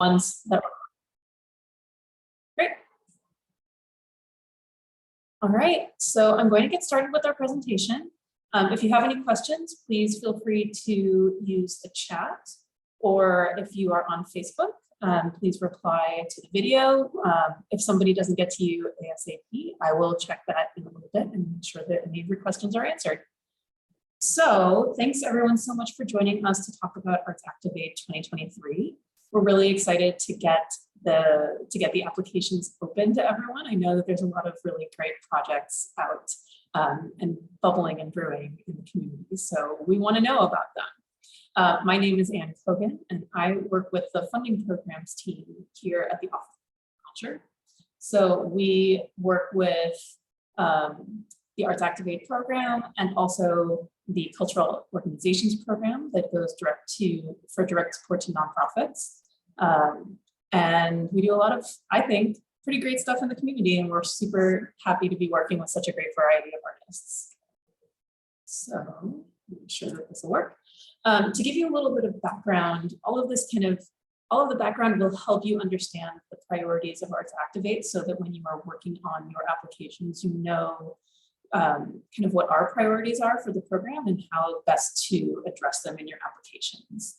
ones that are great. All right, so I'm going to get started with our presentation. If you have any questions, please feel free to use the chat, or if you are on Facebook, please reply to the video. If somebody doesn't get to you ASAP, I will check that in a little bit and make sure that any of your questions are answered. So thanks everyone so much for joining us to talk about ArtsActivate 2023. We're really excited to get the applications open to everyone. I know that there's a lot of really great projects out and bubbling and brewing in the community, so we want to know about them. My name is Anne Kogan, and I work with the funding programs team here at the Office of Culture. So we work with the ArtsActivate program and also the cultural organizations program that goes for direct support to nonprofits. And we do a lot of, I think, pretty great stuff in the community, and we're super happy to be working with such a great variety of artists. So I'm sure that this will work. To give you a little bit of background, all of the background will help you understand the priorities of ArtsActivate, so that when you are working on your applications, you know kind of what our priorities are for the program and how best to address them in your applications.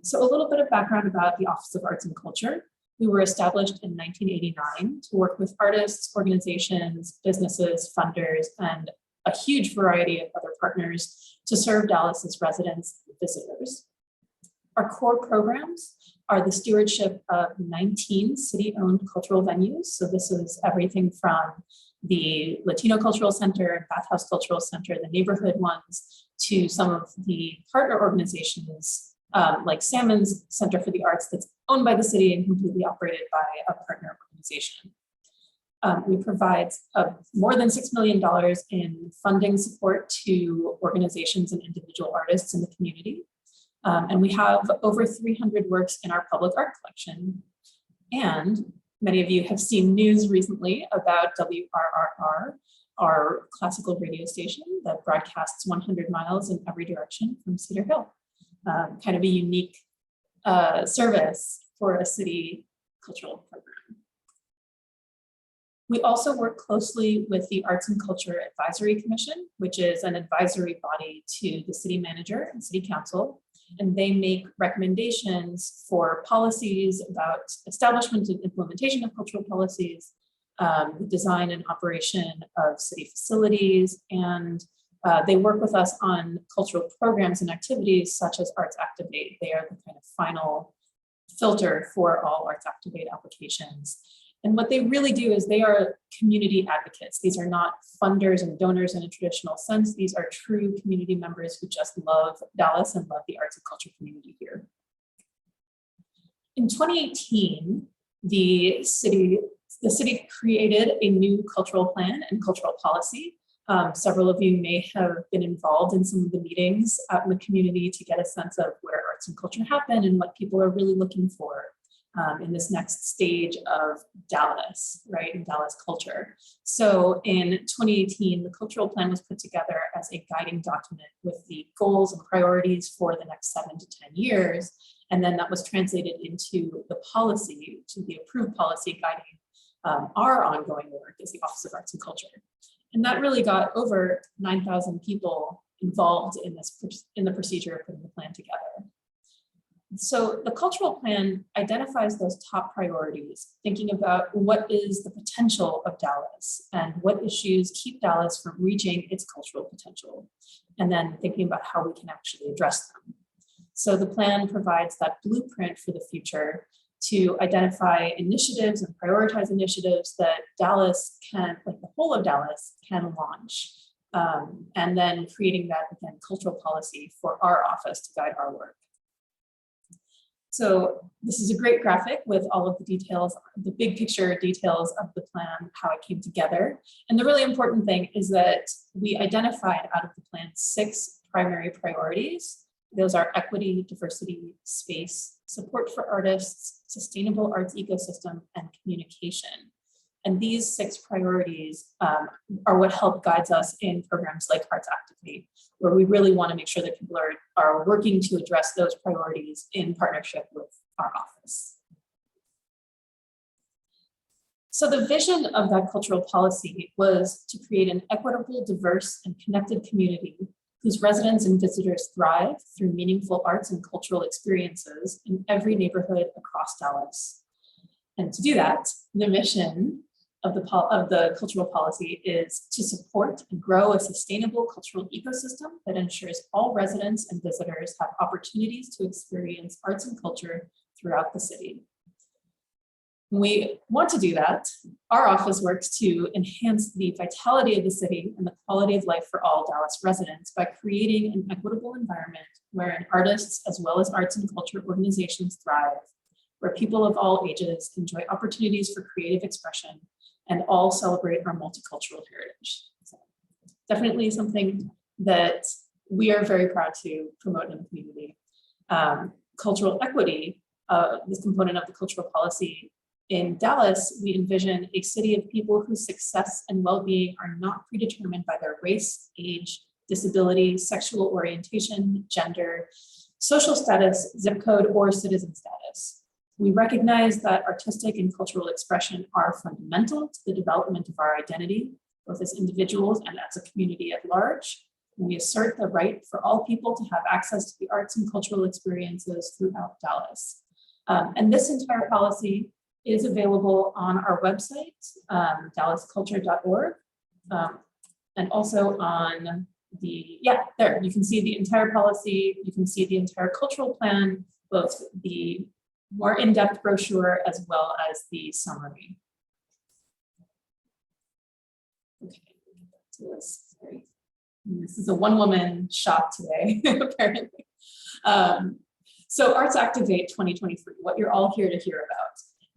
So a little bit of background about the Office of Arts and Culture. We were established in 1989 to work with artists, organizations, businesses, funders, and a huge variety of other partners to serve Dallas's residents and visitors. Our core programs are the stewardship of 19 city-owned cultural venues. So this is everything from the Latino Cultural Center, Bathhouse Cultural Center, the neighborhood ones, to some of the partner organizations like Salmon's Center for the Arts that's owned by the city and completely operated by a partner organization. We provide more than $6 million in funding support to organizations and individual artists in the community. And we have over 300 works in our public art collection. And many of you have seen news recently about WRRR, our classical radio station that broadcasts 100 miles in every direction from Cedar Hill. Kind of a unique service for a city cultural program. We also work closely with the Arts and Culture Advisory Commission, which is an advisory body to the city manager and city council, and they make recommendations for policies about establishment and implementation of cultural policies, the design and operation of city facilities, and they work with us on cultural programs and activities such as ArtsActivate. They are the kind of final filter for all ArtsActivate applications. And what they really do is they are community advocates. These are not funders and donors in a traditional sense. These are true community members who just love Dallas and love the arts and culture community here. In 2018, the city created a new cultural plan and cultural policy. Several of you may have been involved in some of the meetings out in the community to get a sense of where arts and culture happen and what people are really looking for in this next stage of Dallas, right, in Dallas culture. So in 2018, the cultural plan was put together as a guiding document with the goals and priorities for the next 7 to 10 years. And then that was translated into the policy, to the approved policy guiding our ongoing work as the Office of Arts and Culture. And that really got over 9,000 people involved in the procedure of putting the plan together. So the cultural plan identifies those top priorities, thinking about what is the potential of Dallas and what issues keep Dallas from reaching its cultural potential, and then thinking about how we can actually address them. So the plan provides that blueprint for the future to identify initiatives and prioritize initiatives that Dallas can, like the whole of Dallas, can launch. And then creating that, again, cultural policy for our office to guide our work. So this is a great graphic with all of the details, the big picture details of the plan, how it came together. And the really important thing is that we identified out of the plan 6 primary priorities. Those are equity, diversity, space, support for artists, sustainable arts ecosystem, and communication. And these 6 priorities are what help guides us in programs like ArtsActivate, where we really want to make sure that people are working to address those priorities in partnership with our office. So the vision of that cultural policy was to create an equitable, diverse, and connected community whose residents and visitors thrive through meaningful arts and cultural experiences in every neighborhood across Dallas. And to do that, the mission of the cultural policy is to support and grow a sustainable cultural ecosystem that ensures all residents and visitors have opportunities to experience arts and culture throughout the city. We want to do that. Our office works to enhance the vitality of the city and the quality of life for all Dallas residents by creating an equitable environment wherein artists as well as arts and culture organizations thrive, where people of all ages enjoy opportunities for creative expression and all celebrate our multicultural heritage. So definitely something that we are very proud to promote in the community. Cultural equity, this component of the cultural policy. In Dallas, we envision a city of people whose success and well-being are not predetermined by their race, age, disability, sexual orientation, gender, social status, zip code, or citizen status. We recognize that artistic and cultural expression are fundamental to the development of our identity, both as individuals and as a community at large. And we assert the right for all people to have access to the arts and cultural experiences throughout Dallas. And this entire policy is available on our website, dallasculture.org, and also on there, you can see the entire policy, you can see the entire cultural plan, both the more in-depth brochure as well as the summary. Okay, back to this. Sorry. This is a one-woman shop today, apparently. So ArtsActivate 2023, what you're all here to hear about.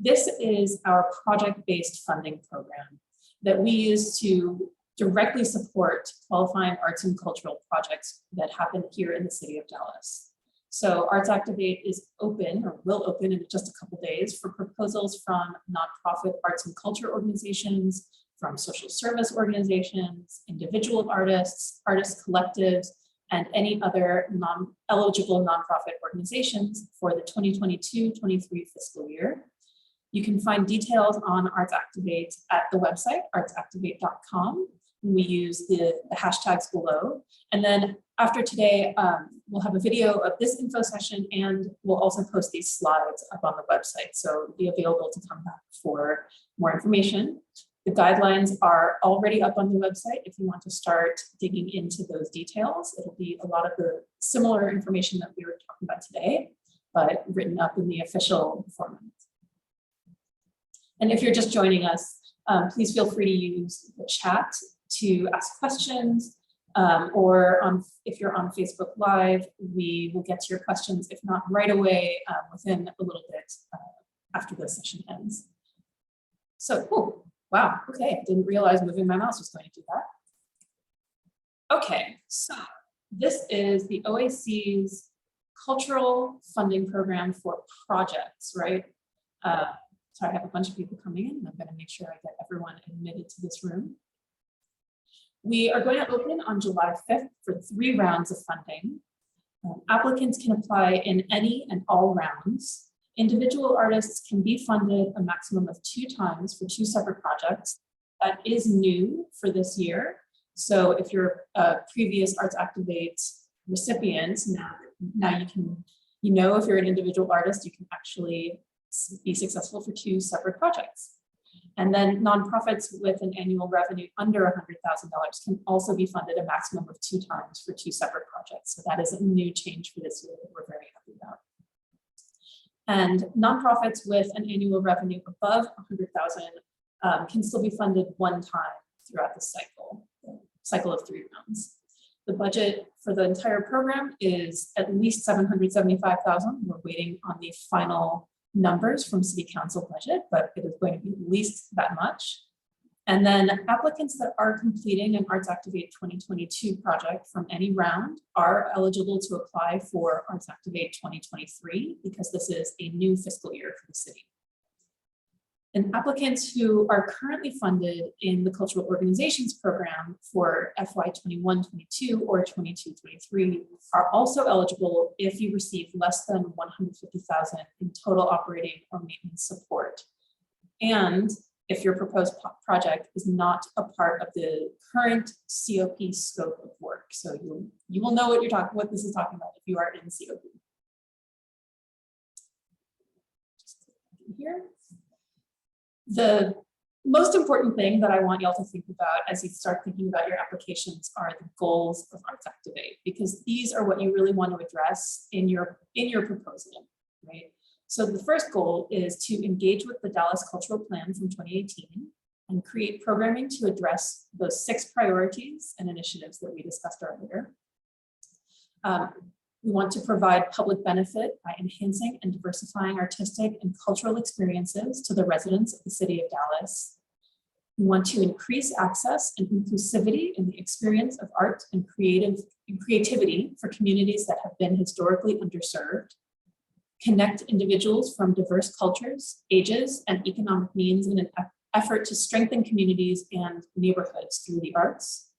This is our project-based funding program that we use to directly support qualifying arts and cultural projects that happen here in the city of Dallas. So ArtsActivate is open, or will open in just a couple days, for proposals from nonprofit arts and culture organizations, from social service organizations, individual artists, artist collectives, and any other eligible nonprofit organizations for the 2022-23 fiscal year. You can find details on ArtsActivate at the website, artsactivate.com. We use the hashtags below. And then after today, we'll have a video of this info session, and we'll also post these slides up on the website. So be available to come back for more information. The guidelines are already up on the website if you want to start digging into those details. It'll be a lot of the similar information that we were talking about today, but written up in the official format. And if you're just joining us, please feel free to use the chat to ask questions, or if you're on Facebook Live, we will get to your questions, if not right away, within a little bit after the session ends. So, oh, wow, okay, didn't realize moving my mouse was going to do that. Okay, so this is the OAC's cultural funding program for projects, right? So I have a bunch of people coming in, and I'm going to make sure I get everyone admitted to this room. We are going to open on July 5th for 3 rounds of funding. Applicants can apply in any and all rounds. Individual artists can be funded a maximum of 2 times for 2 separate projects. That is new for this year. So if you're a previous ArtsActivate recipient, now you know if you're an individual artist, you can actually be successful for 2 separate projects. And then nonprofits with an annual revenue under $100,000 can also be funded a maximum of 2 times for 2 separate projects. So that is a new change for this year that we're very happy about. And nonprofits with an annual revenue above $100,000 can still be funded 1 time throughout the cycle of 3 rounds. The budget for the entire program is at least $775,000. We're waiting on the final numbers from City Council budget, but it is going to be at least that much. And then applicants that are completing an ArtsActivate 2022 project from any round are eligible to apply for ArtsActivate 2023 because this is a new fiscal year for the city. And applicants who are currently funded in the Cultural Organizations Program for FY 21-22 or 22-23 are also eligible if you receive less than $150,000 in total operating or maintenance support. And if your proposed project is not a part of the current COP scope of work. So you will know what this is talking about if you are in COP. Just click here. The most important thing that I want y'all to think about as you start thinking about your applications are the goals of ArtsActivate, because these are what you really want to address in your proposal, right? So the first goal is to engage with the Dallas Cultural Plan from 2018 and create programming to address those 6 priorities and initiatives that we discussed earlier. We want to provide public benefit by enhancing and diversifying artistic and cultural experiences to the residents of the city of Dallas. We want to increase access and inclusivity in the experience of art and creativity for communities that have been historically underserved. Connect individuals from diverse cultures, ages, and economic means in an effort to strengthen communities and neighborhoods through the arts.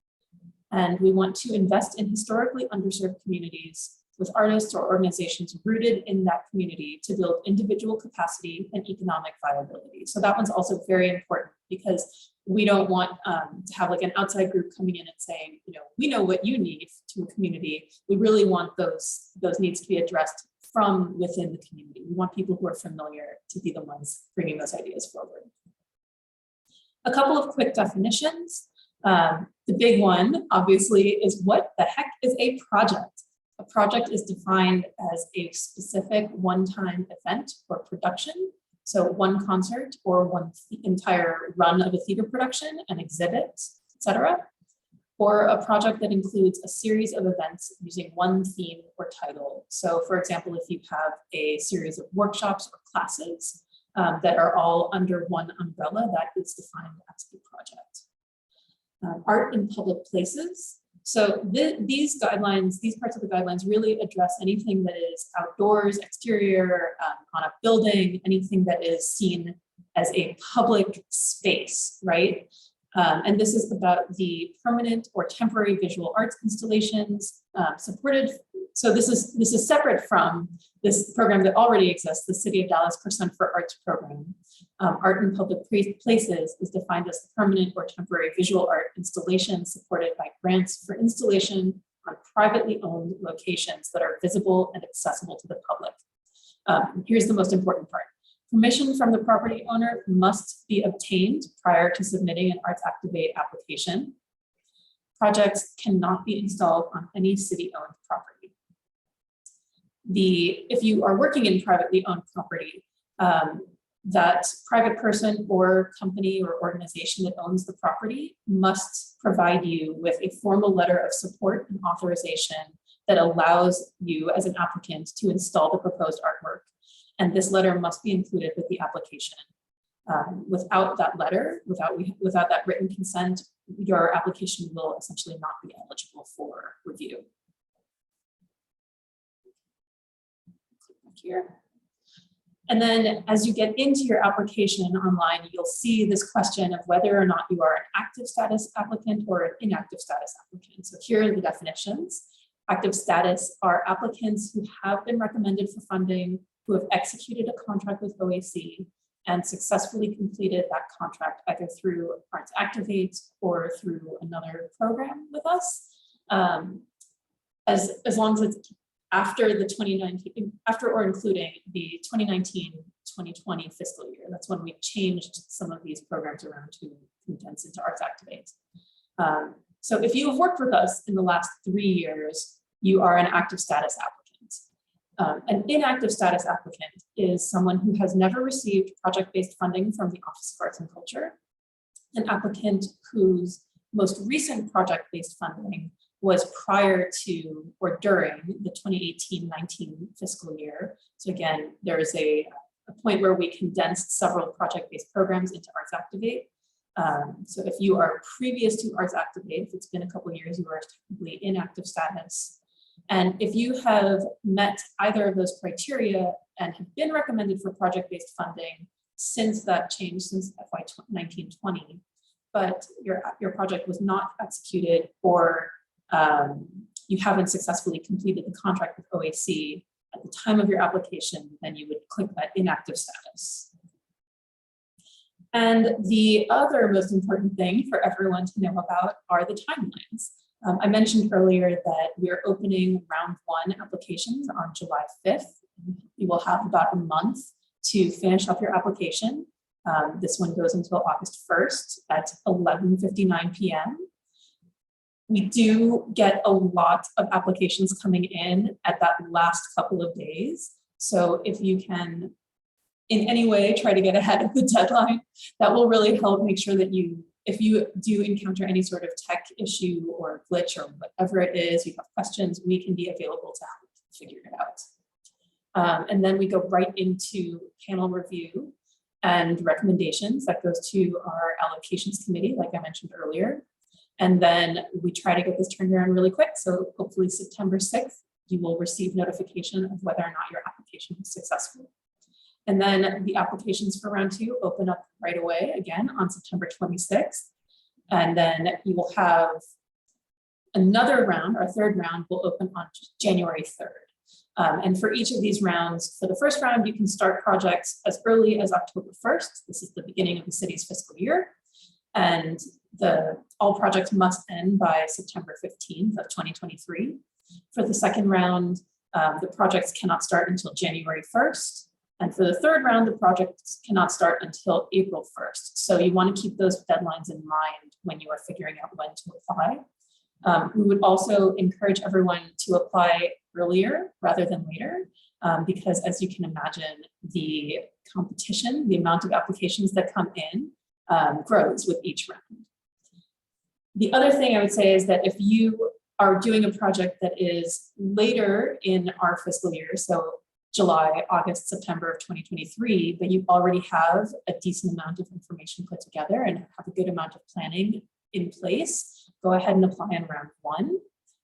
And we want to invest in historically underserved communities with artists or organizations rooted in that community to build individual capacity and economic viability. So that one's also very important, because we don't want to have like an outside group coming in and saying, we know what you need to a community. We really want those needs to be addressed from within the community. We want people who are familiar to be the ones bringing those ideas forward. A couple of quick definitions. The big one, obviously, is what the heck is a project? A project is defined as a specific one-time event or production. So one concert or one entire run of a theater production, an exhibit, etc. Or a project that includes a series of events using one theme or title. So for example, if you have a series of workshops or classes that are all under one umbrella, that is defined as a project. Art in public places. So these guidelines, these parts of the guidelines really address anything that is outdoors, exterior, on a building, anything that is seen as a public space, right? And this is about the permanent or temporary visual arts installations supported. So this is separate from this program that already exists, the City of Dallas Percent for Arts program. Art in public places is defined as the permanent or temporary visual art installation supported by grants for installation on privately owned locations that are visible and accessible to the public. Here's the most important part. Permission from the property owner must be obtained prior to submitting an ArtsActivate application. Projects cannot be installed on any city-owned property. If you are working in privately owned property, that private person or company or organization that owns the property must provide you with a formal letter of support and authorization that allows you as an applicant to install the proposed artwork. And this letter must be included with the application. Without that letter, without that written consent, your application will essentially not be eligible for review. Click back here. And then as you get into your application online, you'll see this question of whether or not you are an active status applicant or an inactive status applicant. So here are the definitions. Active status are applicants who have been recommended for funding, who have executed a contract with OAC and successfully completed that contract either through ArtsActivate or through another program with us, as long as it's after or including the 2019-2020 fiscal year. That's when we changed some of these programs around to condense into ArtsActivate. So if you have worked with us in the last 3 years, you are an active status applicant. An inactive status applicant is someone who has never received project-based funding from the Office of Arts and Culture, an applicant whose most recent project-based funding was prior to or during the 2018-19 fiscal year. So again, there is a point where we condensed several project-based programs into ArtsActivate. So if you are previous to ArtsActivate, if it's been a couple of years, you are technically inactive status. And if you have met either of those criteria and have been recommended for project-based funding since that change, since FY 19-20, but your project was not executed or you haven't successfully completed the contract with OAC at the time of your application, then you would click that inactive status. And the other most important thing for everyone to know about are the timelines. I mentioned earlier that we're opening round 1 applications on July 5th. You will have about a month to finish up your application. This one goes until August 1st at 11:59 p.m. We do get a lot of applications coming in at that last couple of days. So if you can in any way try to get ahead of the deadline, that will really help make sure that if you do encounter any sort of tech issue or glitch or whatever it is, you have questions, we can be available to help figure it out. And then we go right into panel review and recommendations. That goes to our allocations committee, like I mentioned earlier. And then we try to get this turned around really quick. So hopefully September 6th, you will receive notification of whether or not your application was successful. And then the applications for round 2 open up right away, again, on September 26th. And then you will have another round, our third round will open on January 3rd. And for each of these rounds, for the first round, you can start projects as early as October 1st. This is the beginning of the city's fiscal year. And all projects must end by September 15th of 2023. For the second round, the projects cannot start until January 1st. And for the third round, the projects cannot start until April 1st. So you want to keep those deadlines in mind when you are figuring out when to apply. We would also encourage everyone to apply earlier rather than later, because as you can imagine, the competition, the amount of applications that come in grows with each round. The other thing I would say is that if you are doing a project that is later in our fiscal year, so July, August, September of 2023, but you already have a decent amount of information put together and have a good amount of planning in place, go ahead and apply in round 1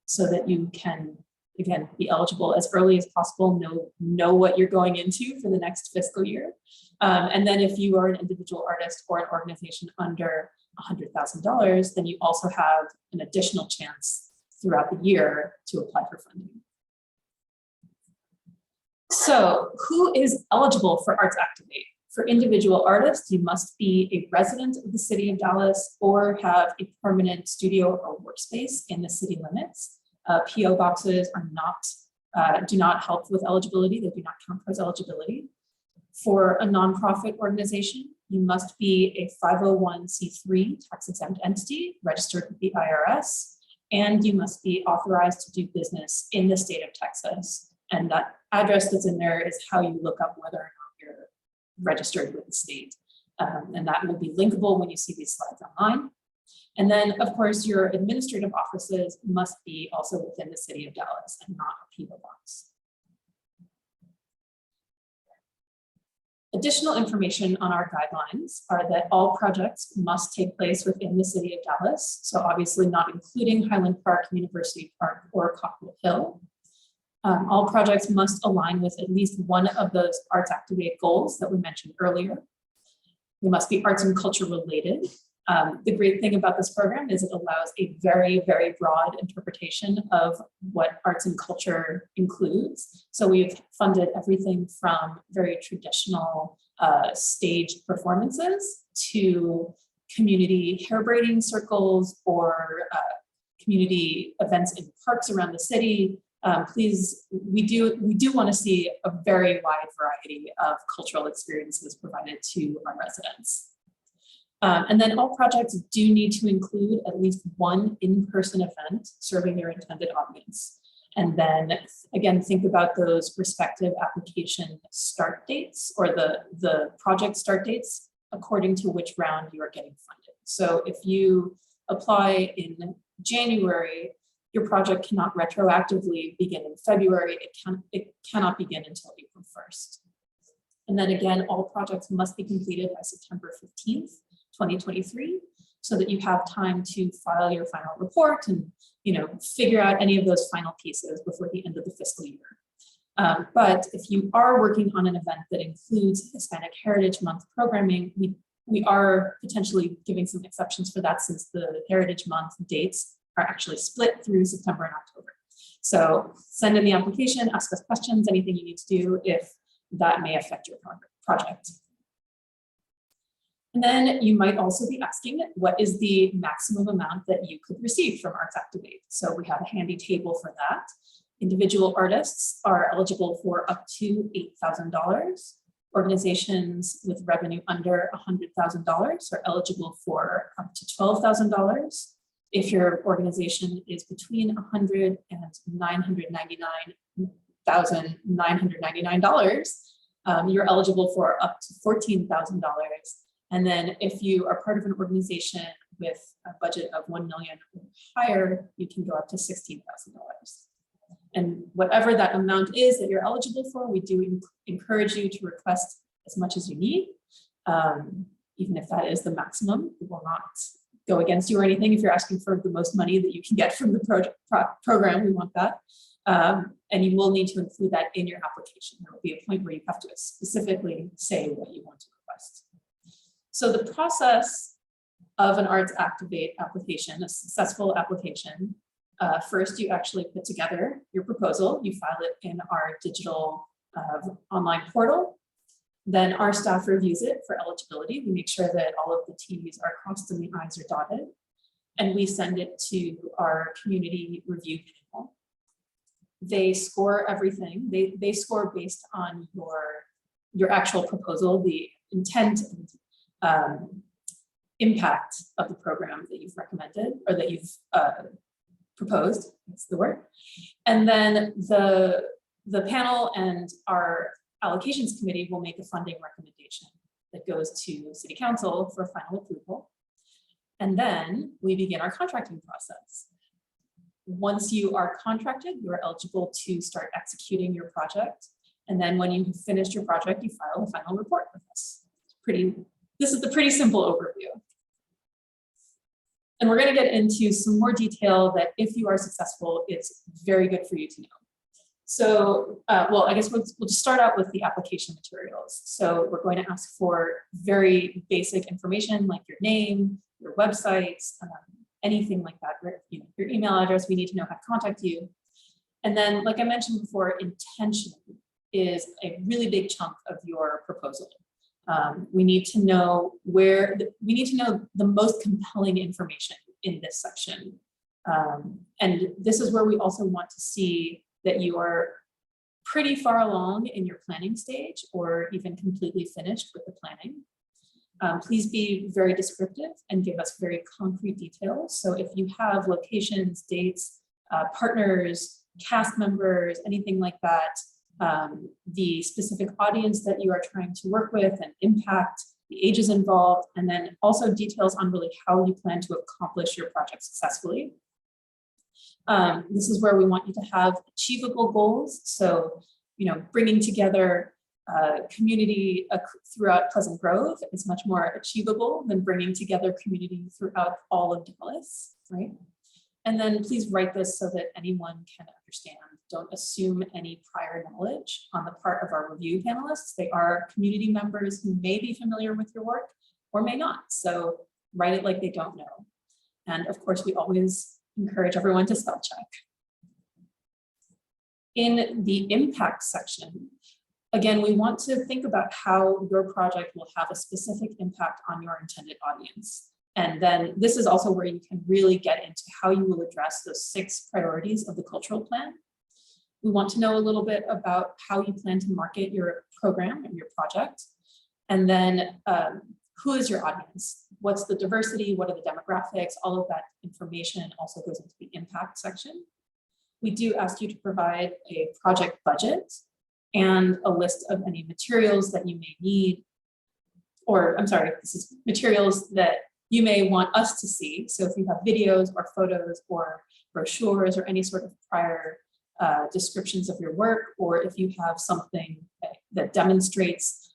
so that you can, again, be eligible as early as possible, know what you're going into for the next fiscal year. And then if you are an individual artist or an organization under $100,000, then you also have an additional chance throughout the year to apply for funding. So who is eligible for ArtsActivate? For individual artists, you must be a resident of the city of Dallas or have a permanent studio or workspace in the city limits. PO boxes are do not help with eligibility. They do not count towards eligibility. For a nonprofit organization, you must be a 501c3 tax-exempt entity registered with the IRS, and you must be authorized to do business in the state of Texas. And that address that's in there is how you look up whether or not you're registered with the state. And that will be linkable when you see these slides online. And then, of course, your administrative offices must be also within the city of Dallas and not a PO box. Additional information on our guidelines are that all projects must take place within the city of Dallas. So obviously not including Highland Park, University Park, or Cottonwood Hill. All projects must align with at least one of those ArtsActivate goals that we mentioned earlier. They must be arts and culture related. The great thing about this program is it allows a very, very broad interpretation of what arts and culture includes. So we've funded everything from very traditional staged performances to community hair braiding circles or community events in parks around the city. We do want to see a very wide variety of cultural experiences provided to our residents. And then all projects do need to include at least one in-person event serving their intended audience. And then again, think about those respective application start dates or the project start dates according to which round you are getting funded. So if you apply in January, your project cannot retroactively begin in February. It cannot begin until April 1st. And then again, all projects must be completed by September 15th, 2023, so that you have time to file your final report and figure out any of those final pieces before the end of the fiscal year. But if you are working on an event that includes Hispanic Heritage Month programming, we are potentially giving some exceptions for that since the Heritage Month dates are actually split through September and October. So send in the application, ask us questions, anything you need to do if that may affect your project. And then you might also be asking, what is the maximum amount that you could receive from ArtsActivate? So we have a handy table for that. Individual artists are eligible for up to $8,000. Organizations with revenue under $100,000 are eligible for up to $12,000. If your organization is between $100,000 and $999,999, you're eligible for up to $14,000. And then if you are part of an organization with a budget of $1 million or higher, you can go up to $16,000. And whatever that amount is that you're eligible for, we do encourage you to request as much as you need, even if that is the maximum. We will not go against you or anything. If you're asking for the most money that you can get from the program, we want that. And you will need to include that in your application. There will be a point where you have to specifically say what you want to request. So the process of an ArtsActivate application, a successful application, first, you actually put together your proposal. You file it in our digital online portal. Then our staff reviews it for eligibility. We make sure that all of the T's are crossed and the I's are dotted. And we send it to our community review panel. They score everything. They score based on your actual proposal, the intent and impact of the program that you've recommended or that you've proposed, that's the word. And then the panel and our allocations committee will make a funding recommendation that goes to City Council for final approval. And then we begin our contracting process. Once you are contracted, you are eligible to start executing your project. And then when you have finished your project, you file a final report with us. This is the pretty simple overview. And we're going to get into some more detail that if you are successful, it's very good for you to know. So, well, I guess we'll just start out with the application materials. So we're going to ask for very basic information like your name, your websites, anything like that, your email address. We need to know how to contact you. And then, like I mentioned before, intention is a really big chunk of your proposal. We need to know the most compelling information in this section. And this is where we also want to see that you are pretty far along in your planning stage or even completely finished with the planning. Please be very descriptive and give us very concrete details. So if you have locations, dates, partners, cast members, anything like that, the specific audience that you are trying to work with and impact, the ages involved, and then also details on really how you plan to accomplish your project successfully. This is where we want you to have achievable goals. So, bringing together community throughout Pleasant Grove is much more achievable than bringing together community throughout all of Dallas, right? And then please write this so that anyone can understand. Don't assume any prior knowledge on the part of our review panelists. They are community members who may be familiar with your work or may not. So write it like they don't know. And of course, we always encourage everyone to spell check. In the impact section, again, we want to think about how your project will have a specific impact on your intended audience. And then this is also where you can really get into how you will address those 6 priorities of the cultural plan. We want to know a little bit about how you plan to market your program and your project. And then who is your audience? What's the diversity? What are the demographics? All of that information also goes into the impact section. We do ask you to provide a project budget and a list of any materials that you may need, or I'm sorry, this is materials that you may want us to see. So if you have videos or photos or brochures or any sort of prior descriptions of your work, or if you have something that demonstrates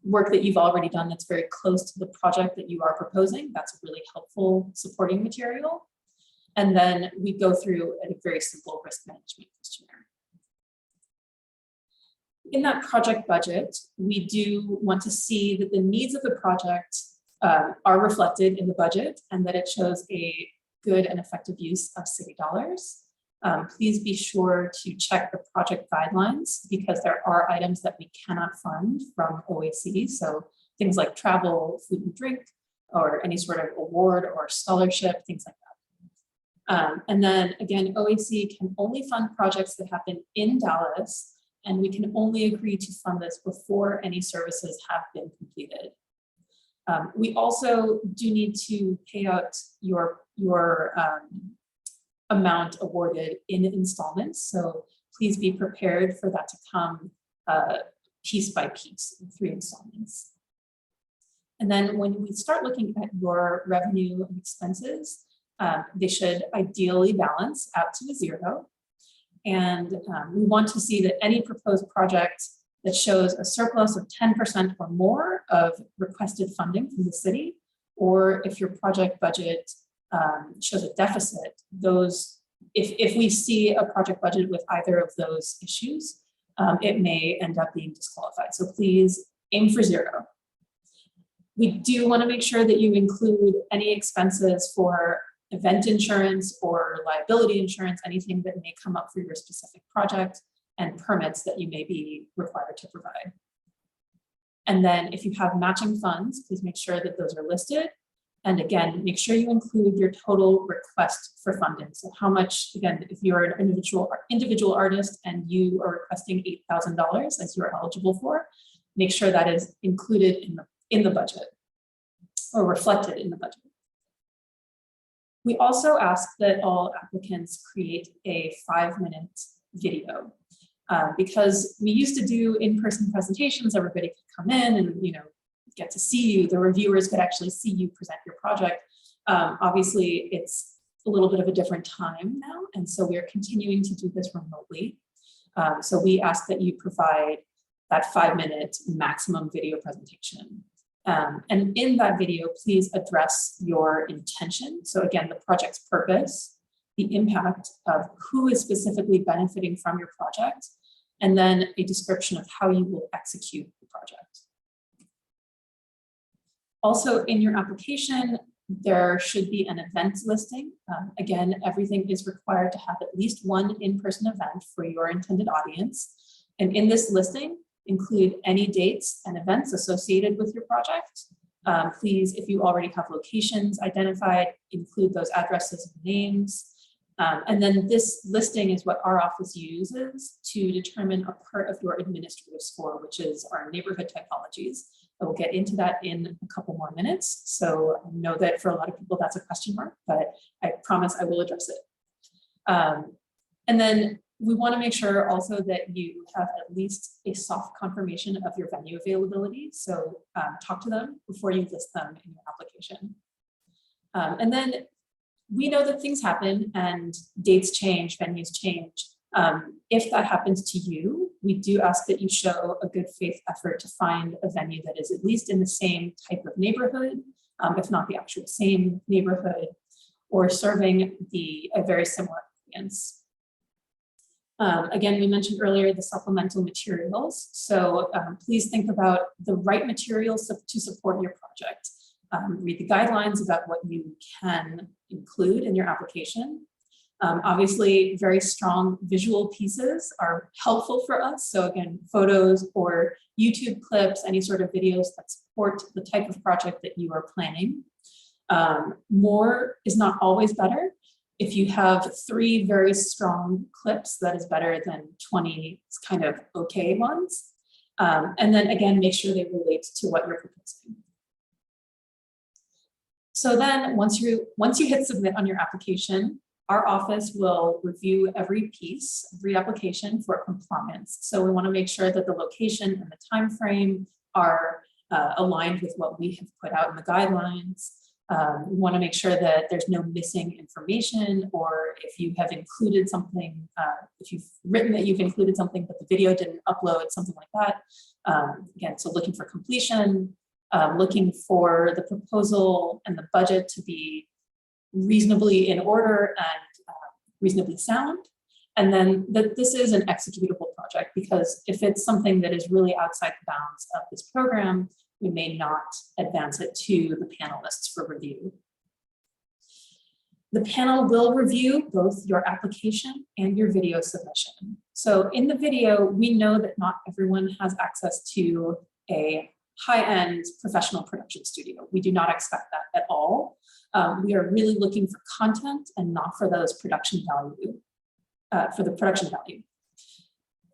work that you've already done that's very close to the project that you are proposing, that's a really helpful supporting material. And then we go through a very simple risk management questionnaire. In that project budget, we do want to see that the needs of the project are reflected in the budget and that it shows a good and effective use of city dollars. Please be sure to check the project guidelines because there are items that we cannot fund from OAC. So things like travel, food and drink, or any sort of award or scholarship, things like that. And then again, OAC can only fund projects that happen in Dallas, and we can only agree to fund this before any services have been completed. We also do need to pay out your amount awarded in installments. So please be prepared for that to come piece by piece in 3 installments. And then when we start looking at your revenue and expenses, they should ideally balance out to 0. And we want to see that any proposed project that shows a surplus of 10% or more of requested funding from the city, or if your project budget shows a deficit, if we see a project budget with either of those issues, it may end up being disqualified. So please aim for 0. We do want to make sure that you include any expenses for event insurance or liability insurance, anything that may come up for your specific project, and permits that you may be required to provide. And then if you have matching funds, please make sure that those are listed. And again, make sure you include your total request for funding. So how much, again, if you're an individual artist and you are requesting $8,000 as you're eligible for, make sure that is included in the budget or reflected in the budget. We also ask that all applicants create a 5-minute video because we used to do in-person presentations. Everybody could come in and get to see you. The reviewers could actually see you present your project. Obviously, it's a little bit of a different time now, and so we are continuing to do this remotely. So we ask that you provide that 5-minute maximum video presentation. And in that video, please address your intention. So again, the project's purpose, the impact of who is specifically benefiting from your project, and then a description of how you will execute the project. Also in your application, there should be an events listing. Again, everything is required to have at least one in-person event for your intended audience. And in this listing, include any dates and events associated with your project. Please, if you already have locations identified, include those addresses and names. And then this listing is what our office uses to determine a part of your administrative score, which is our neighborhood typologies. I will get into that in a couple more minutes. So I know that for a lot of people, that's a question mark, but I promise I will address it. And then we want to make sure also that you have at least a soft confirmation of your venue availability. So talk to them before you list them in your application. And then we know that things happen and dates change, venues change. If that happens to you, we do ask that you show a good faith effort to find a venue that is at least in the same type of neighborhood, if not the actual same neighborhood, or serving a very similar audience. Again, we mentioned earlier the supplemental materials. So please think about the right materials to support your project. Read the guidelines about what you can include in your application. Obviously, very strong visual pieces are helpful for us. So again, photos or YouTube clips, any sort of videos that support the type of project that you are planning. More is not always better. If you have 3 very strong clips, that is better than 20 kind of okay ones. And then again, make sure they relate to what you're proposing. So then once you hit submit on your application, our office will review every piece, every application for compliance. So we want to make sure that the location and the time frame are aligned with what we have put out in the guidelines. We want to make sure that there's no missing information, or if you have included something, if you've written that you've included something but the video didn't upload, something like that. Again, so looking for completion, looking for the proposal and the budget to be reasonably in order and reasonably sound. And then that this is an executable project, because if it's something that is really outside the bounds of this program, we may not advance it to the panelists for review. The panel will review both your application and your video submission. So in the video, we know that not everyone has access to a high-end professional production studio. We do not expect that at all. We are really looking for content and not for those production value, for the production value.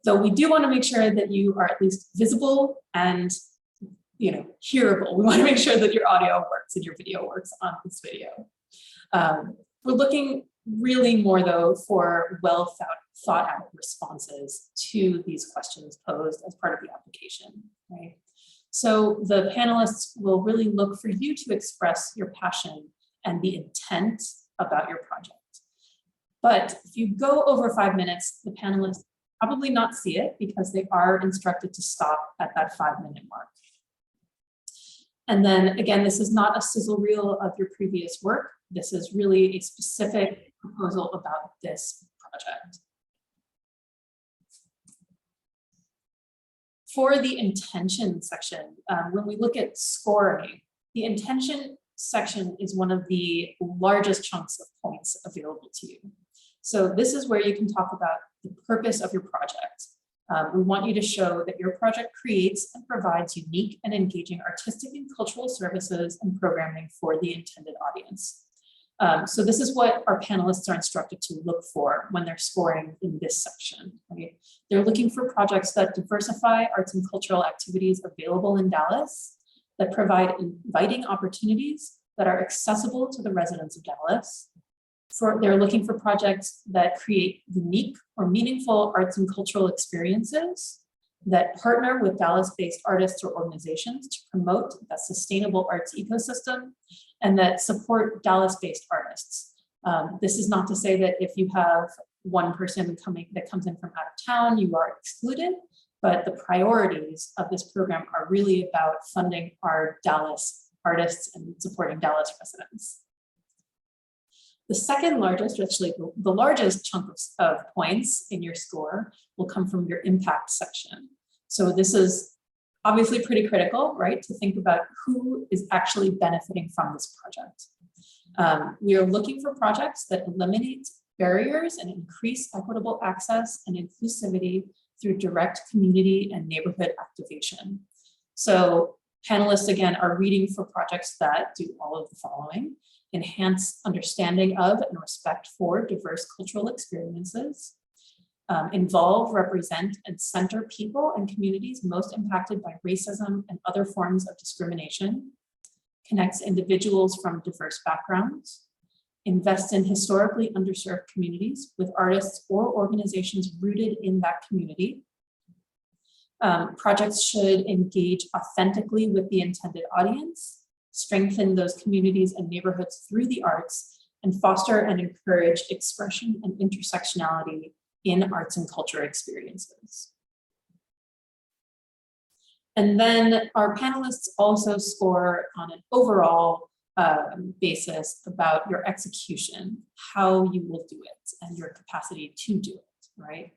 So we do want to make sure that you are at least visible and hearable. We want to make sure that your audio works and your video works on this video. We're looking really more though for well thought out responses to these questions posed as part of the application, right? So the panelists will really look for you to express your passion and the intent about your project. But if you go over 5 minutes, the panelists probably not see it because they are instructed to stop at that 5-minute mark. And then again, this is not a sizzle reel of your previous work. This is really a specific proposal about this project. For the intention section, when we look at scoring, the intention section is one of the largest chunks of points available to you. So this is where you can talk about the purpose of your project. We want you to show that your project creates and provides unique and engaging artistic and cultural services and programming for the intended audience. So this is what our panelists are instructed to look for when they're scoring in this section. Right? They're looking for projects that diversify arts and cultural activities available in Dallas, that provide inviting opportunities that are accessible to the residents of Dallas. They're looking for projects that create unique or meaningful arts and cultural experiences, that partner with Dallas-based artists or organizations to promote a sustainable arts ecosystem, and that support Dallas-based artists. This is not to say that if you have one person that comes in from out of town, you are excluded, but the priorities of this program are really about funding our Dallas artists and supporting Dallas residents. The second largest, actually the largest chunk of points in your score will come from your impact section. So this is obviously pretty critical, right? To think about who is actually benefiting from this project. We are looking for projects that eliminate barriers and increase equitable access and inclusivity through direct community and neighborhood activation. So panelists, again, are reading for projects that do all of the following: enhance understanding of and respect for diverse cultural experiences, involve, represent, and center people and communities most impacted by racism and other forms of discrimination, connects individuals from diverse backgrounds, invest in historically underserved communities with artists or organizations rooted in that community. Projects should engage authentically with the intended audience, strengthen those communities and neighborhoods through the arts, and foster and encourage expression and intersectionality in arts and culture experiences. And then our panelists also score on an overall basis about your execution, how you will do it, and your capacity to do it, right?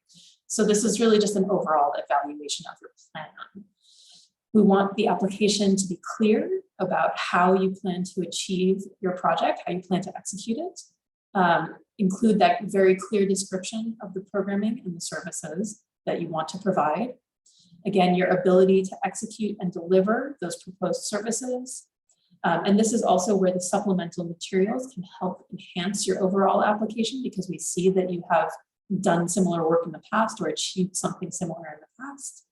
So this is really just an overall evaluation of your plan. We want the application to be clear about how you plan to achieve your project, how you plan to execute it. Include that very clear description of the programming and the services that you want to provide. Again, your ability to execute and deliver those proposed services. And this is also where the supplemental materials can help enhance your overall application, because we see that you have done similar work in the past or achieved something similar in the past.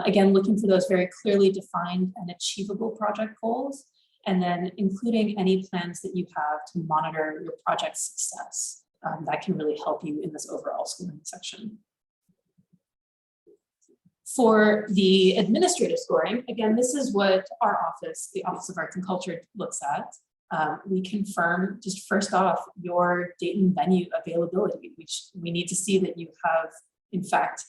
Again, looking for those very clearly defined and achievable project goals, and then including any plans that you have to monitor your project's success. That can really help you in this overall scoring section. For the administrative scoring, again, this is what our office, the Office of Arts and Culture, looks at. We confirm, just first off, your date and venue availability, which we need to see that you have, in fact,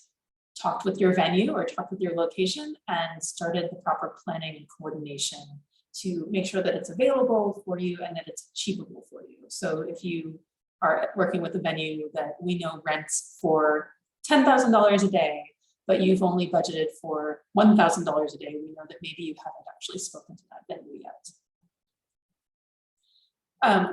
talked with your venue or talked with your location and started the proper planning and coordination to make sure that it's available for you and that it's achievable for you. So if you are working with a venue that we know rents for $10,000 a day, but you've only budgeted for $1,000 a day, we know that maybe you haven't actually spoken to that venue yet.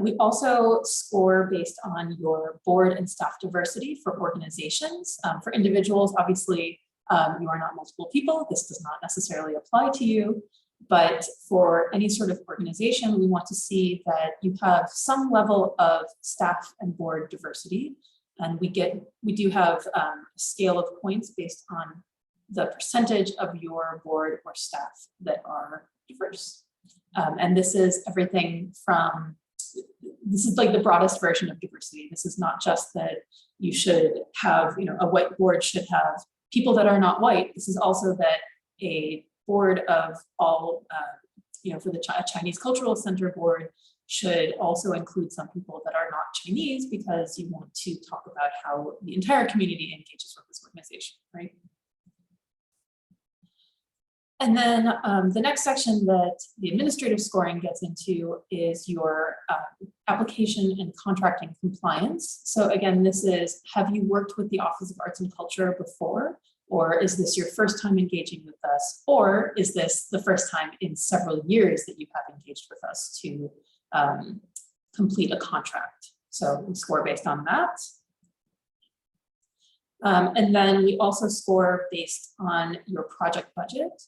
We also score based on your board and staff diversity for organizations. For individuals, obviously, You are not multiple people. This does not necessarily apply to you. But for any sort of organization, we want to see that you have some level of staff and board diversity. And we do have a scale of points based on the percentage of your board or staff that are diverse. And this is everything from, this is like the broadest version of diversity. This is not just that you should have, a white board should have people that are not white. This is also that a board of all, for the Chinese Cultural Center board should also include some people that are not Chinese, because you want to talk about how the entire community engages with this organization, right? And then the next section that the administrative scoring gets into is your application and contracting compliance. So again, this is, have you worked with the Office of Arts and Culture before? Or is this your first time engaging with us? Or is this the first time in several years that you have engaged with us to complete a contract? So we score based on that. And then we also score based on your project budget.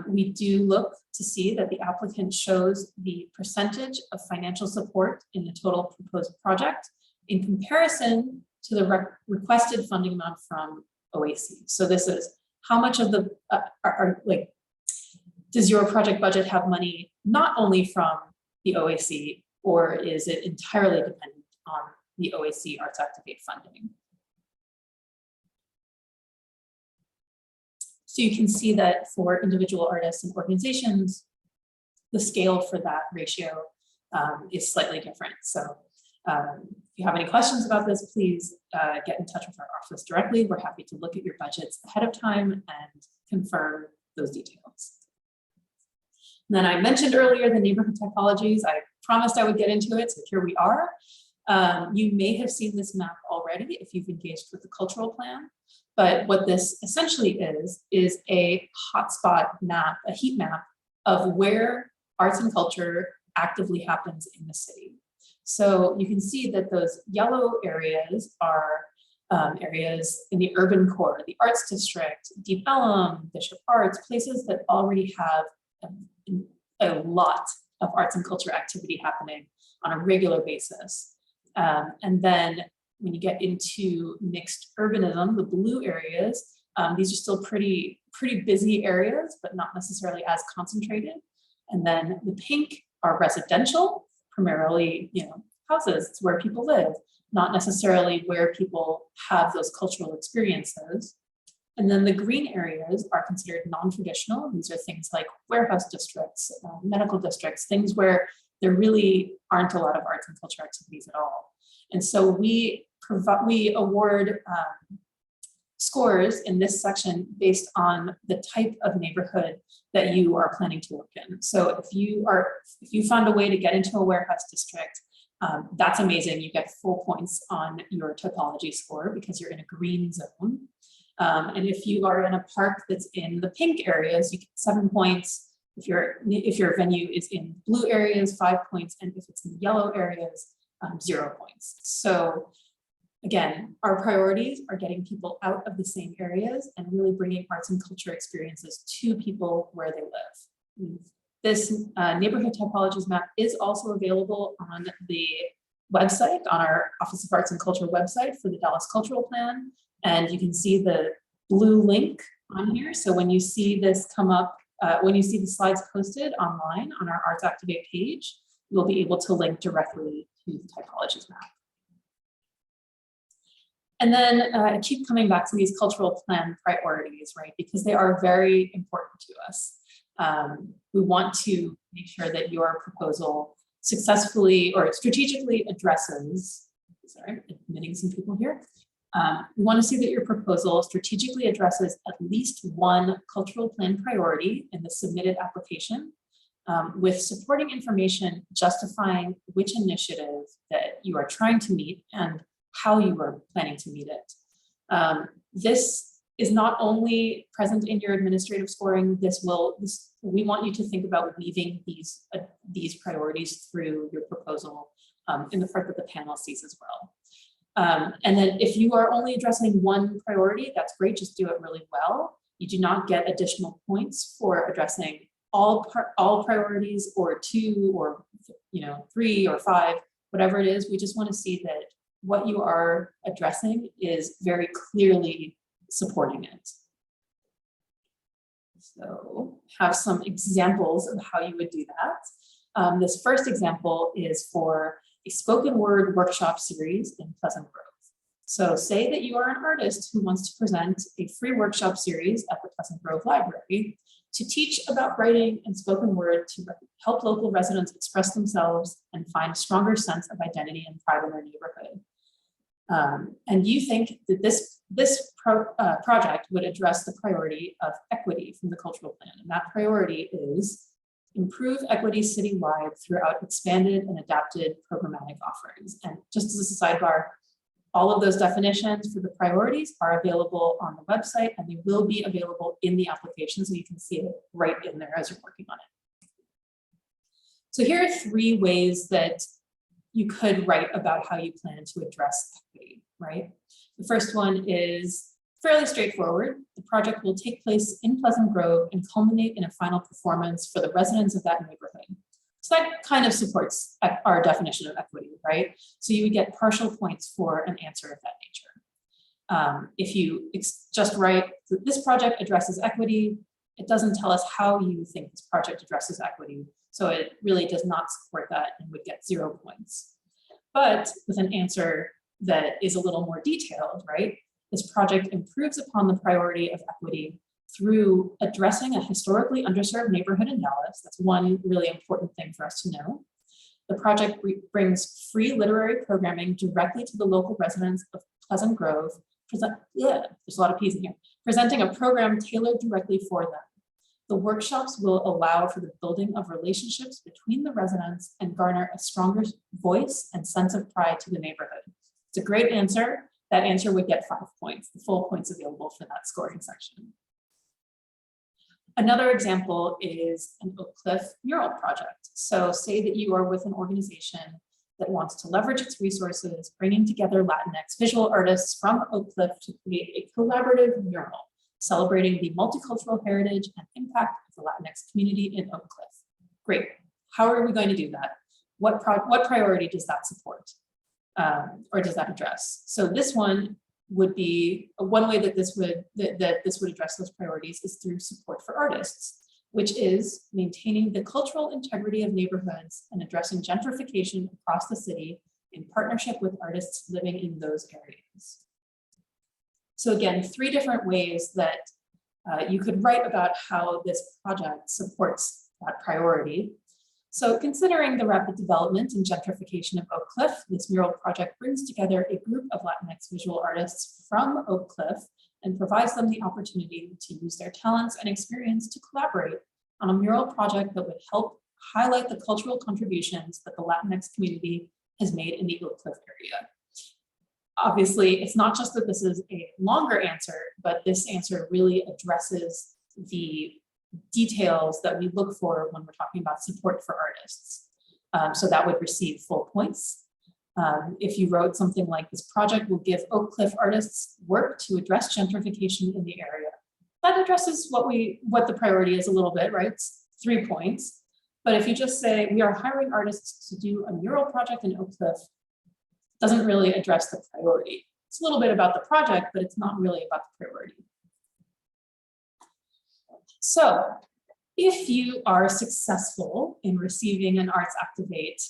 We do look to see that the applicant shows the percentage of financial support in the total proposed project in comparison to the requested funding amount from OAC. So this is how much of the, does your project budget have money not only from the OAC, or is it entirely dependent on the OAC ArtsActivate funding? So you can see that for individual artists and organizations, the scale for that ratio is slightly different. So if you have any questions about this, please get in touch with our office directly. We're happy to look at your budgets ahead of time and confirm those details. And then I mentioned earlier the neighborhood typologies. I promised I would get into it, so here we are. You may have seen this map already if you've engaged with the cultural plan. But what this essentially is a hotspot map, a heat map of where arts and culture actively happens in the city. So you can see that those yellow areas are areas in the urban core, the Arts District, Deep Ellum, Bishop Arts, places that already have a lot of arts and culture activity happening on a regular basis. And then when you get into mixed urbanism, the blue areas, these are still pretty busy areas, but not necessarily as concentrated. And then the pink are residential, primarily, houses. It's where people live, not necessarily where people have those cultural experiences. And then the green areas are considered non-traditional. These are things like warehouse districts, medical districts, things where there really aren't a lot of arts and culture activities at all. And so we award scores in this section based on the type of neighborhood that you are planning to work in. So if you found a way to get into a warehouse district, that's amazing. You get full points on your typology score because you're in a green zone. And if you are in a park that's in the pink areas, you get 7 points. If your venue is in blue areas, 5 points, and if it's in yellow areas, 0 points. So again, our priorities are getting people out of the same areas and really bringing arts and culture experiences to people where they live. This neighborhood typologies map is also available on the website, on our Office of Arts and Culture website for the Dallas Cultural Plan. And you can see the blue link on here. So when you see this come up, when you see the slides posted online on our ArtsActivate page, you'll be able to link directly to the typologies map. And then I keep coming back to these cultural plan priorities, right? Because they are very important to us. We want to make sure that your proposal successfully or strategically addresses, sorry, I'm admitting some people here. We want to see that your proposal strategically addresses at least one cultural plan priority in the submitted application, with supporting information justifying which initiative that you are trying to meet and how you are planning to meet it. This is not only present in your administrative scoring. We want you to think about weaving these priorities through your proposal in the part that the panel sees as well. And then if you are only addressing one priority, that's great, just do it really well. You do not get additional points for addressing all priorities or 2 or 3 or 5, whatever it is. We just want to see that what you are addressing is very clearly supporting it. So have some examples of how you would do that. This first example is for a spoken word workshop series in Pleasant Grove. So say that you are an artist who wants to present a free workshop series at the Pleasant Grove Library to teach about writing and spoken word to help local residents express themselves and find a stronger sense of identity and pride in their neighborhood. And you think that this project would address the priority of equity from the cultural plan. And that priority is improve equity citywide throughout expanded and adapted programmatic offerings. And just as a sidebar, all of those definitions for the priorities are available on the website, and they will be available in the application, so you can see it right in there as you're working on it. So here are 3 ways that you could write about how you plan to address equity, right? The first one is fairly straightforward. The project will take place in Pleasant Grove and culminate in a final performance for the residents of that neighborhood. So that kind of supports our definition of equity, right? So you would get partial points for an answer of that nature. If you just write, this project addresses equity, it doesn't tell us how you think this project addresses equity. So it really does not support that and would get 0 points. But with an answer that is a little more detailed, right? This project improves upon the priority of equity through addressing a historically underserved neighborhood in Dallas. That's one really important thing for us to know. The project brings free literary programming directly to the local residents of Pleasant Grove. There's a lot of P's in here. Presenting a program tailored directly for them. The workshops will allow for the building of relationships between the residents and garner a stronger voice and sense of pride to the neighborhood. It's a great answer. That answer would get 5 points, the full points available for that scoring section. Another example is an Oak Cliff mural project. So say that you are with an organization that wants to leverage its resources, bringing together Latinx visual artists from Oak Cliff to create a collaborative mural, celebrating the multicultural heritage and impact of the Latinx community in Oak Cliff. Great. How are we going to do that? What priority does that support? Or does that address? So this one would be one way that this would address those priorities is through support for artists, which is maintaining the cultural integrity of neighborhoods and addressing gentrification across the city in partnership with artists living in those areas. So again, 3 different ways that you could write about how this project supports that priority. So considering the rapid development and gentrification of Oak Cliff, this mural project brings together a group of Latinx visual artists from Oak Cliff and provides them the opportunity to use their talents and experience to collaborate on a mural project that would help highlight the cultural contributions that the Latinx community has made in the Oak Cliff area. Obviously, it's not just that this is a longer answer, but this answer really addresses the details that we look for when we're talking about support for artists. So that would receive full points. If you wrote something like this project will give Oak Cliff artists work to address gentrification in the area, that addresses what the priority is a little bit, right? It's 3 points. But if you just say we are hiring artists to do a mural project in Oak Cliff, doesn't really address the priority. It's a little bit about the project, but it's not really about the priority. So if you are successful in receiving an ArtsActivate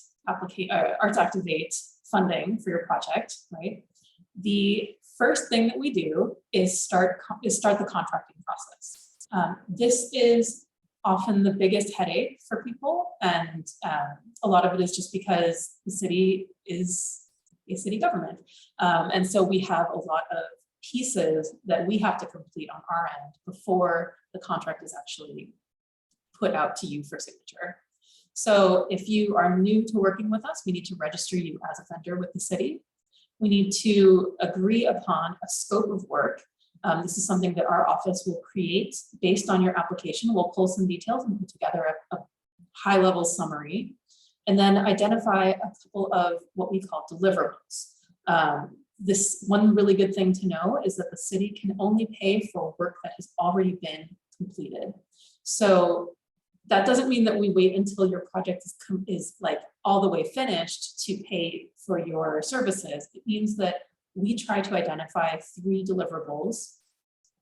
funding for your project, right? The first thing that we do is start the contracting process. This is often the biggest headache for people, and a lot of it is just because the city is a city government. And so we have a lot of pieces that we have to complete on our end before the contract is actually put out to you for signature. So if you are new to working with us, we need to register you as a vendor with the city. We need to agree upon a scope of work. This is something that our office will create based on your application. We'll pull some details and put together a high-level summary, and then identify a couple of what we call deliverables. this one really good thing to know is that the city can only pay for work that has already been completed. So that doesn't mean that we wait until your project is like all the way finished to pay for your services. It means that we try to identify 3 deliverables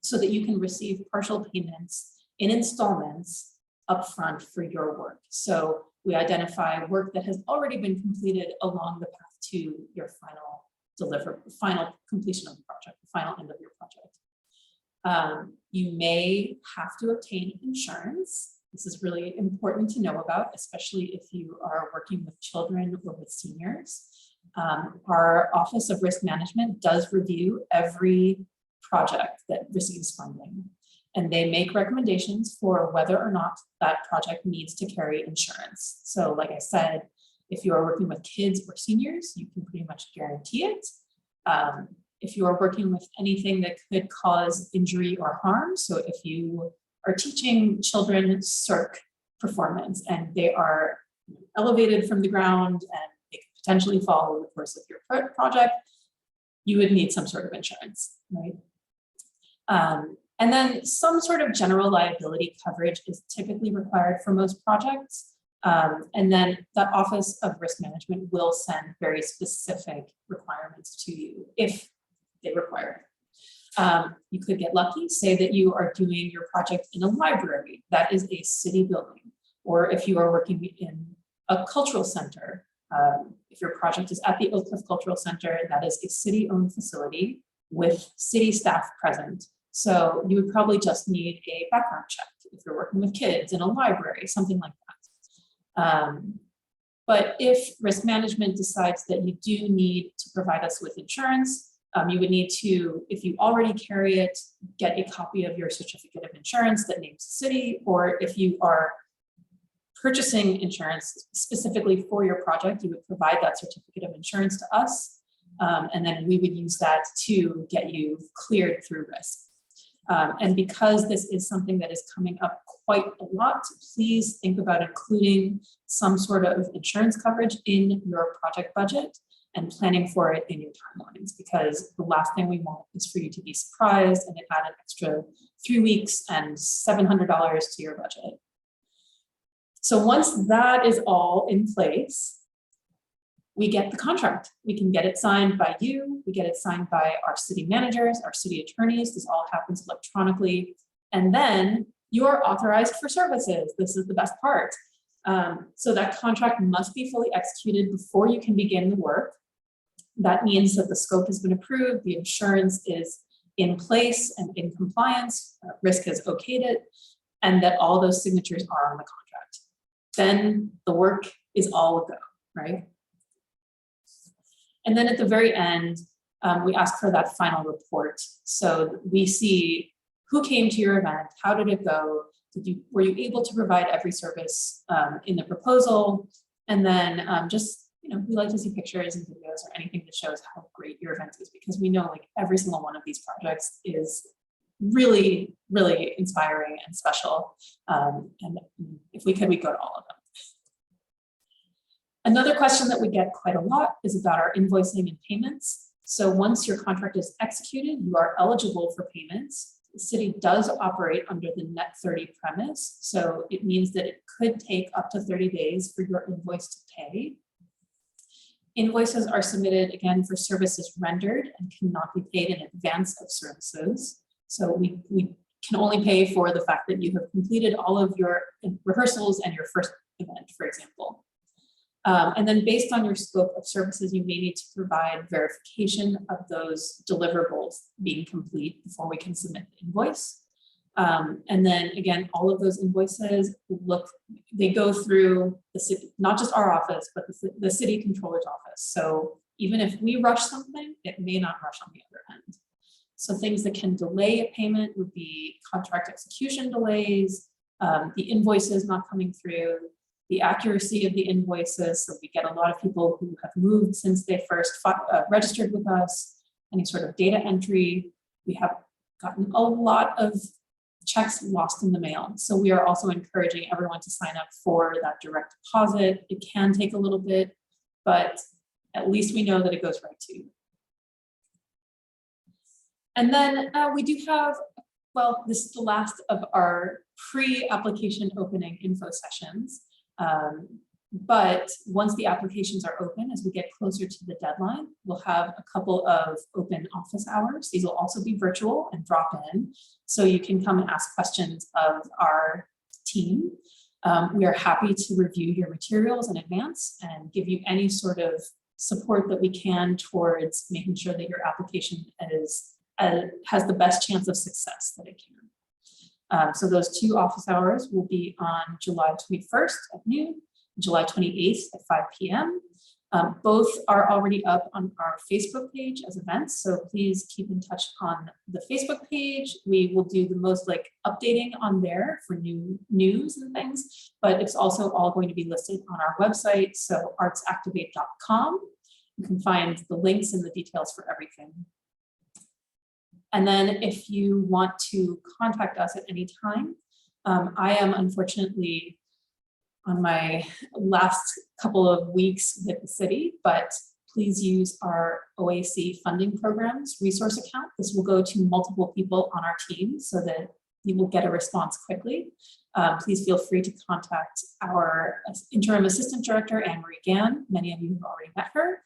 so that you can receive partial payments in installments upfront for your work. So we identify work that has already been completed along the path to your final completion of the project, the final end of your project. You may have to obtain insurance. This is really important to know about, especially if you are working with children or with seniors. Our Office of Risk Management does review every project that receives funding, and they make recommendations for whether or not that project needs to carry insurance. So like I said, if you are working with kids or seniors, you can pretty much guarantee it. If you are working with anything that could cause injury or harm, so if you are teaching children circ performance and they are elevated from the ground and they could potentially fall over the course of your project, you would need some sort of insurance, right? And then some sort of general liability coverage is typically required for most projects. And then the Office of Risk Management will send very specific requirements to you if they require it. You could get lucky, say that you are doing your project in a library, that is a city building, or if you are working in a cultural center, if your project is at the Oak Cliff Cultural Center, that is a city-owned facility with city staff present. So you would probably just need a background check if you're working with kids in a library, something like that. But if risk management decides that you do need to provide us with insurance, you would need to, if you already carry it, get a copy of your certificate of insurance that names the city, or if you are purchasing insurance specifically for your project, you would provide that certificate of insurance to us, and then we would use that to get you cleared through risk. And because this is something that is coming up quite a lot, please think about including some sort of insurance coverage in your project budget and planning for it in your timelines, because the last thing we want is for you to be surprised and it add an extra 3 weeks and $700 to your budget. So once that is all in place, we get the contract. We can get it signed by you, we get it signed by our city managers, our city attorneys. This all happens electronically. And then you are authorized for services. This is the best part. So that contract must be fully executed before you can begin the work. That means that the scope has been approved, the insurance is in place and in compliance, risk has okayed it, and that all those signatures are on the contract. Then the work is all a go, right? And then at the very end, we ask for that final report. So we see who came to your event, how did it go, were you able to provide every service in the proposal? And then we like to see pictures and videos or anything that shows how great your event is, because we know like every single one of these projects is really, really inspiring and special. And if we could, we'd go to all of them. Another question that we get quite a lot is about our invoicing and payments. So once your contract is executed, you are eligible for payments. The city does operate under the net 30 premise. So it means that it could take up to 30 days for your invoice to pay. Invoices are submitted again for services rendered and cannot be paid in advance of services. So we can only pay for the fact that you have completed all of your rehearsals and your first event, for example. And then based on your scope of services, you may need to provide verification of those deliverables being complete before we can submit the invoice. And then again, all of those invoices they go through the city, not just our office, but the city controller's office. So even if we rush something, it may not rush on the other end. So things that can delay a payment would be contract execution delays, the invoices not coming through, the accuracy of the invoices. So we get a lot of people who have moved since they first registered with us, any sort of data entry. We have gotten a lot of checks lost in the mail. So we are also encouraging everyone to sign up for that direct deposit. It can take a little bit, but at least we know that it goes right to you. And then we do have, well, this is the last of our pre-application opening info sessions. But once the applications are open, as we get closer to the deadline, we'll have a couple of open office hours. These will also be virtual and drop in, so you can come and ask questions of our team. We are happy to review your materials in advance and give you any sort of support that we can towards making sure that your application has the best chance of success that it can. So those 2 office hours will be on July 21st at noon, July 28th at 5 p.m. Both are already up on our Facebook page as events, so please keep in touch on the Facebook page. We will do the most updating on there for new news and things, but it's also all going to be listed on our website, so artsactivate.com. You can find the links and the details for everything. And then if you want to contact us at any time, I am unfortunately on my last couple of weeks with the city, but please use our OAC funding programs resource account. This will go to multiple people on our team so that you will get a response quickly. Please feel free to contact our interim assistant director, Anne-Marie Gann. Many of you have already met her,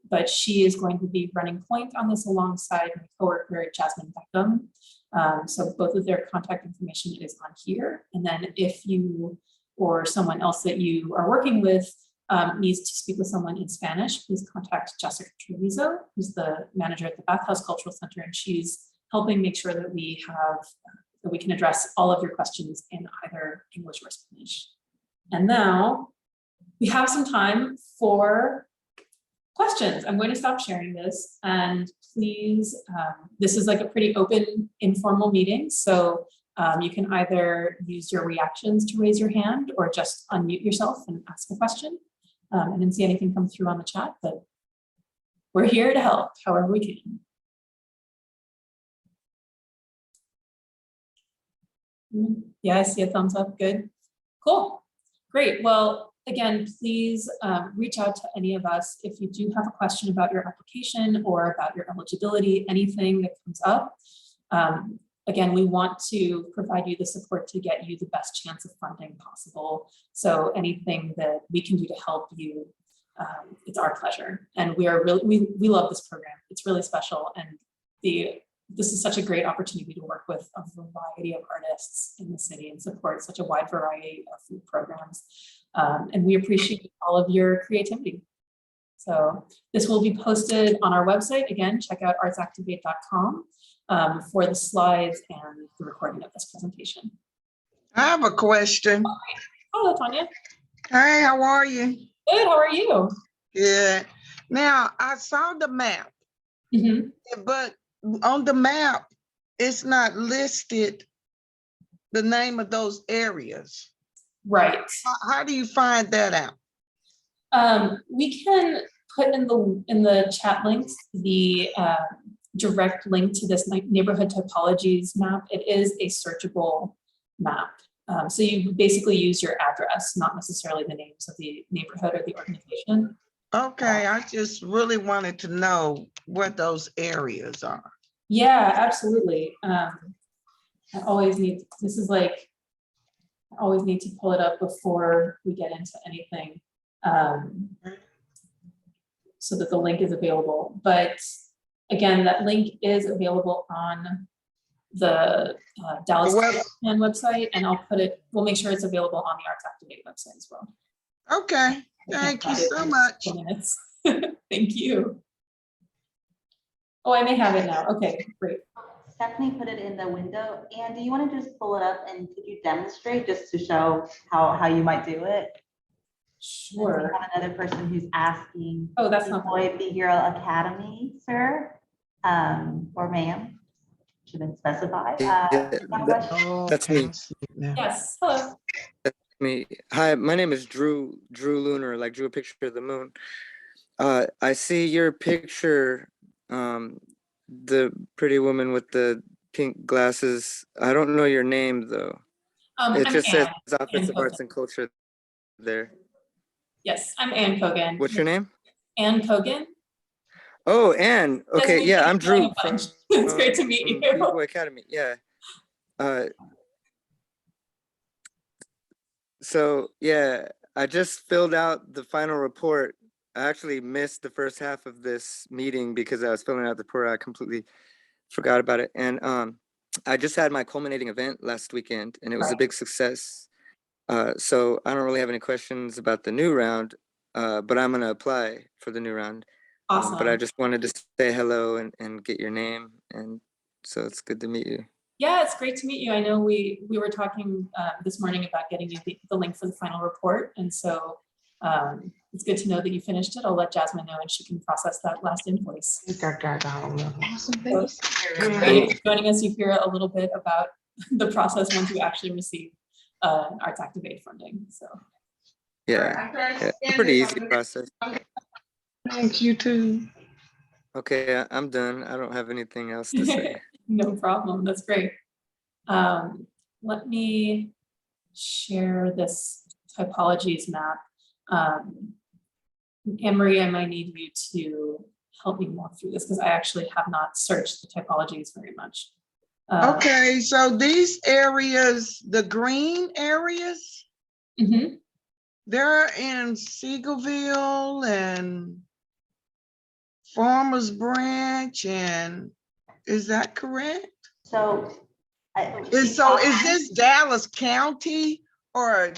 but she is going to be running point on this alongside my coworker, Jasmine Beckham. So both of their contact information is on here. And then if you or someone else that you are working with needs to speak with someone in Spanish, please contact Jessica Treviso, who's the manager at the Bathhouse Cultural Center, and she's helping make sure that we can address all of your questions in either English or Spanish. And now we have some time for questions. I'm going to stop sharing this, and please, this is a pretty open, informal meeting, so you can either use your reactions to raise your hand or just unmute yourself and ask a question. I didn't see anything come through on the chat, but we're here to help however we can. Yeah, I see a thumbs up. Good. Cool. Great. Well, again, please reach out to any of us if you do have a question about your application or about your eligibility, anything that comes up. Again, we want to provide you the support to get you the best chance of funding possible. So anything that we can do to help you, it's our pleasure. And we love this program. It's really special. And this is such a great opportunity to work with a variety of artists in the city and support such a wide variety of food programs. And we appreciate all of your creativity. So this will be posted on our website. Again, check out artsactivate.com. For the slides and the recording of this presentation. I have a question. Hello, Tanya. Hey, how are you? Good, how are you? Good. Now, I saw the map, but on the map, it's not listed the name of those areas. Right. How do you find that out? We can put in the chat links the direct link to this neighborhood typologies map. It is a searchable map. So you basically use your address, not necessarily the names of the neighborhood or the organization. Okay, I just really wanted to know what those areas are. Yeah, absolutely. I always need to pull it up before we get into anything so that the link is available. But again, that link is available on the Dallas website, and we'll make sure it's available on the ArtsActivate website as well. Okay, thank you so much. Thank you. Oh, I may have it now. Okay, great. Stephanie put it in the window. And do you want to just pull it up and could you demonstrate just to show how you might do it? Sure. We have another person who's asking. Oh, that's not Boy Be Hero Academy, sir, or ma'am. Should have specified. That's me. Yes. Hello. That's me. Hi, my name is Drew Lunar. Like drew a picture of the moon. I see your picture. The pretty woman with the pink glasses. I don't know your name though. It just says Office of Arts and Culture there. Yes, I'm Ann Kogan. What's your name? Ann Kogan. Oh, and Nice okay, to yeah, meet I'm you. Drew A bunch. It's great to meet from you. B-Boy Academy. Yeah. So yeah, I just filled out the final report. I actually missed the first half of this meeting because I was filling out the report. I completely forgot about it. And I just had my culminating event last weekend and it was a Right. big success. So I don't really have any questions about the new round, but I'm gonna apply for the new round. Awesome. But I just wanted to say hello and get your name. And so it's good to meet you. Yeah, it's great to meet you. I know we were talking this morning about getting you the link for the final report. And so it's good to know that you finished it. I'll let Jasmine know and she can process that last invoice. Awesome. Great for joining us. You hear a little bit about the process once you actually receive ArtsActivate funding. So Yeah, pretty easy process. Thank you too. Okay, I'm done. I don't have anything else to say. no problem. That's great. Let me share this typologies map. Anne-Marie, I might need you to help me walk through this because I actually have not searched the typologies very much. Okay, so these areas, the green areas, they're in Seagoville and Farmers Branch, and is that correct? So. Is this Dallas County or?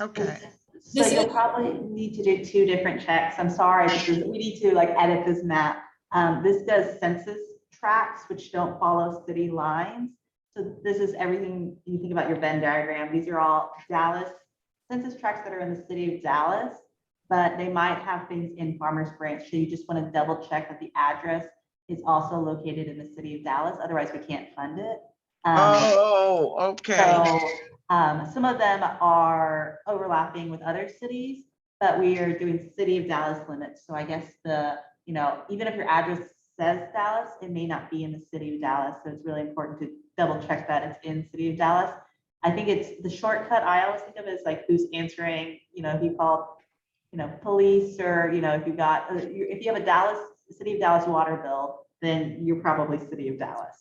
Okay. So you'll probably need to do 2 different checks. I'm sorry, we need to like edit this map. This does census tracts, which don't follow city lines. So this is everything you think about your Venn diagram. These are all Dallas census tracts that are in the city of Dallas, but they might have things in Farmers Branch. So you just want to double check that the address is also located in the city of Dallas. Otherwise, we can't fund it. Oh, okay. So some of them are overlapping with other cities, but we are doing city of Dallas limits. So I guess even if your address says Dallas, it may not be in the city of Dallas. So it's really important to double check that it's in city of Dallas. I think it's the shortcut I always think of is like who's answering, if you call, police or, if you have a city of Dallas water bill, then you're probably city of Dallas.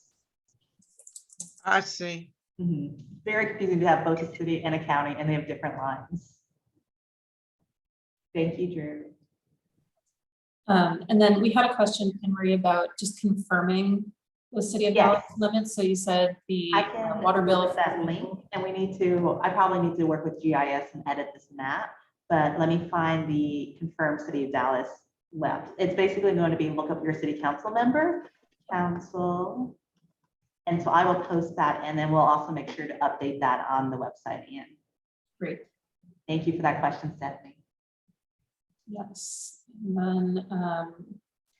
I see. Very confusing to have both a city and a county, and they have different lines. Thank you, Drew. And then we had a question, Henry, about just confirming the city of Dallas limits. So you said the water bill. That link, and I probably need to work with GIS and edit this map, but let me find the confirmed city of Dallas left. It's basically going to be look up your city council member, and so I will post that, and then we'll also make sure to update that on the website. Ian. Great. Thank you for that question, Stephanie. Yes. And then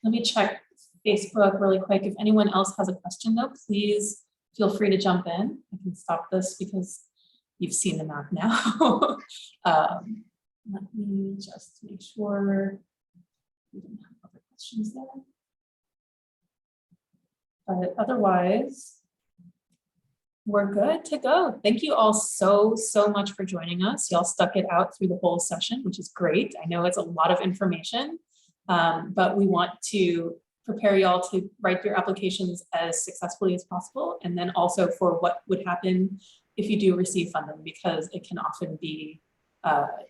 let me check Facebook really quick. If anyone else has a question though, please feel free to jump in. I can stop this because you've seen the map now. Let me just make sure we don't have other questions there. But otherwise, we're good to go. Thank you all so much for joining us. Y'all stuck it out through the whole session, which is great. I know it's a lot of information, but we want to prepare y'all to write your applications as successfully as possible. And then also for what would happen if you do receive funding, because it can often be,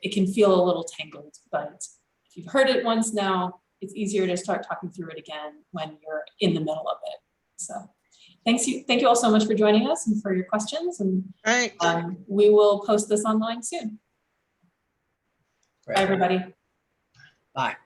it can feel a little tangled, but if you've heard it once now, it's easier to start talking through it again when you're in the middle of it. So thank you all so much for joining us and for your questions. And we will post this online soon. Great. Bye, everybody. Bye.